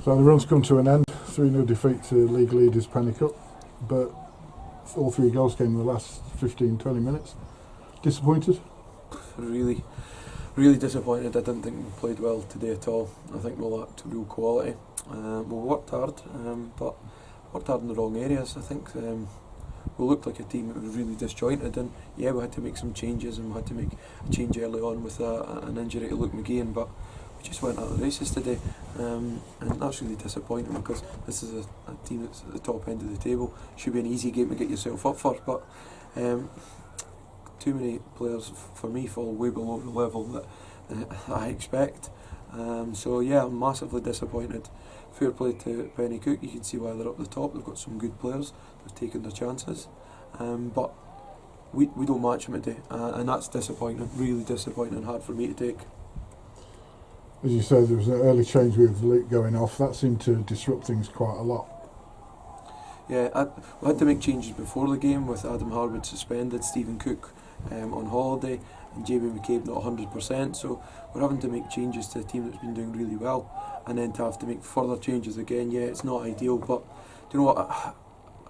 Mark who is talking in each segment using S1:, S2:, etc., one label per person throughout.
S1: So the run's come to an end. 3-0 defeat to league leaders Penicuik, but all 3 goals came in the last 15-20 minutes. Disappointed?
S2: Really, really disappointed. I didn't think we played well today at all. I think we lacked real quality. We worked hard, but worked hard in the wrong areas. I think we looked like a team that was really disjointed, and yeah, we had to make some changes, and we had to make a change early on with an injury to Luke McGeehan, but we just went out of the races today, and that's really disappointing because this is a team that's at the top end of the table. Should be an easy game to get yourself up for, but too many players for me fall way below the level that I expect. So yeah, I'm massively disappointed. Fair play to Penicuik. You can see why they're up the top. They've got some good players. They've taken their chances, but we don't match them today, and that's disappointing. Really disappointing and hard for me to take.
S1: As you said, there was an early change with Luke going off. That seemed to disrupt things quite a lot.
S2: Yeah, we had to make changes before the game with Adam Harwood suspended, Stephen Cook on holiday, and Jamie McCabe not 100%. So we're having to make changes to a team that's been doing really well, and then to have to make further changes again. Yeah, it's not ideal, but do you know what?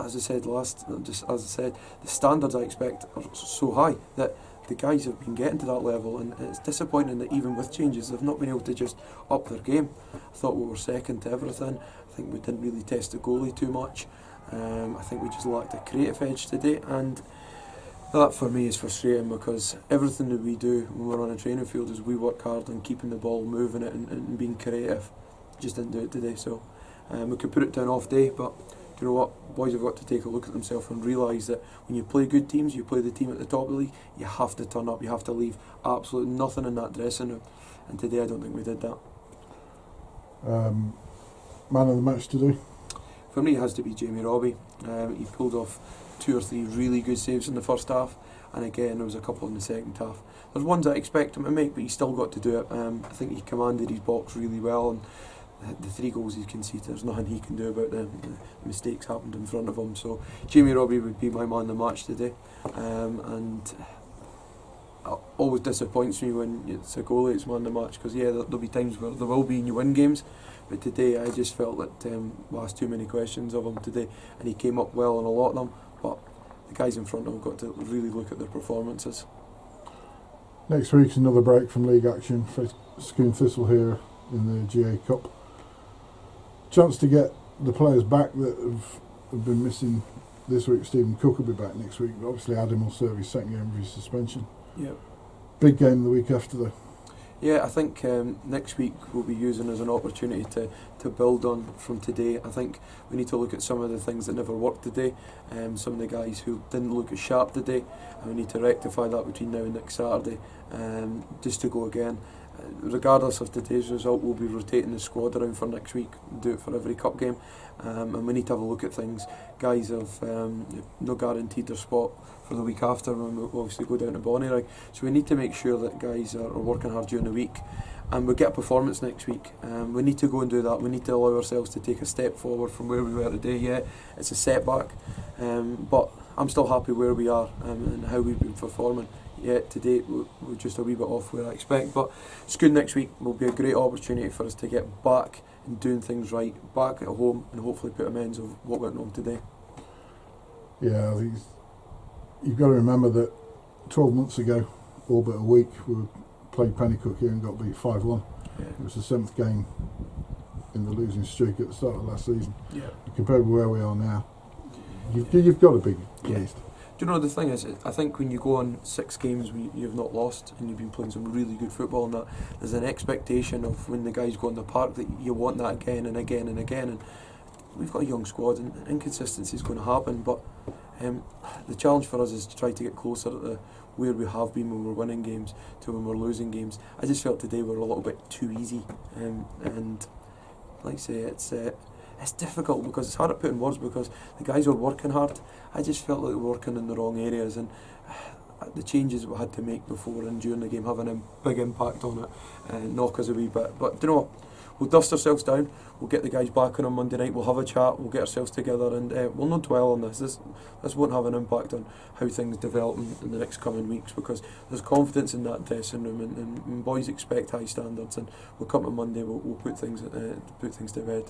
S2: As I said, the standards I expect are so high that the guys have been getting to that level, and it's disappointing that even with changes they've not been able to just up their game. I thought we were second to everything. I think we didn't really test the goalie too much. I think we just lacked a creative edge today, and that for me is frustrating because everything that we do when we're on a training field is we work hard on keeping the ball, moving it and being creative. Just didn't do it today, so we could put it to an off day, but you know what, boys have got to take a look at themselves and realise that when you play good teams, you play the team at the top of the league, you have to turn up, you have to leave absolutely nothing in that dressing room, and today I don't think we did that.
S1: Man of the match today?
S2: For me it has to be Jamie Robbie. He pulled off 2 or 3 really good saves in the first half, and again there was a couple in the second half. There's ones I expect him to make, but he's still got to do it. I think he commanded his box really well, and the 3 goals he conceded, there's nothing he can do about them. The mistakes happened in front of him, so Jamie Robbie would be my man of the match today. And it always disappoints me when it's a goalie that's man of the match, because yeah, there'll be times where there will be and you win games, but today I just felt that we asked too many questions of him today, and he came up well on a lot of them, but the guys in front of him got to really look at their performances.
S1: Next week's another break from league action. Scoon Thistle here in the GA Cup. Chance to get the players back that have been missing this week. Stephen Cook will be back next week, but obviously Adam will serve his second game of his suspension.
S2: Yep.
S1: Big game the week after though.
S2: Yeah, I think next week we'll be using as an opportunity to build on from today. I think we need to look at some of the things that never worked today, some of the guys who didn't look as sharp today, and we need to rectify that between now and next Saturday, just to go again. Regardless of today's result, we'll be rotating the squad around for next week, do it for every cup game, and we need to have a look at things. Guys have no guaranteed their spot for the week after when we obviously go down to Bonnyrigg, so we need to make sure that guys are working hard during the week, and we'll get a performance next week. We need to go and do that. We need to allow ourselves to take a step forward from where we were today. Yeah, it's a setback, but I'm still happy where we are and how we've been performing. Yeah, today we're just a wee bit off where I expect, but Scoon next week will be a great opportunity for us to get back and doing things right, back at home, and hopefully put amends of what went wrong today.
S1: Yeah, I think you've got to remember that 12 months ago, all but a week, we played Penicuik here and got beat 5-1.
S2: Yeah.
S1: It was the 7th game in the losing streak at the start of last season.
S2: Yeah.
S1: Compared with where we are now, you've got to be pleased.
S2: Yeah. Do you know, the thing is, I think when you go on 6 games you've not lost and you've been playing some really good football, and that there's an expectation of when the guys go on the park that you want that again and again and again, and we've got a young squad and inconsistency is going to happen, but the challenge for us is to try to get closer to where we have been when we're winning games to when we're losing games. I just felt today we were a little bit too easy, and like I say, it's difficult because it's hard to put in words because the guys are working hard. I just felt like we were working in the wrong areas, and the changes we had to make before and during the game having a big impact on it, knock us a wee bit. But do you know what? we'll dust ourselves down, we'll get the guys back on Monday night, we'll have a chat, we'll get ourselves together, and we'll not dwell on this. This won't have an impact on how things develop in the next coming weeks, because there's confidence in that dressing room, and boys expect high standards, and we'll come to Monday, we'll put things to bed.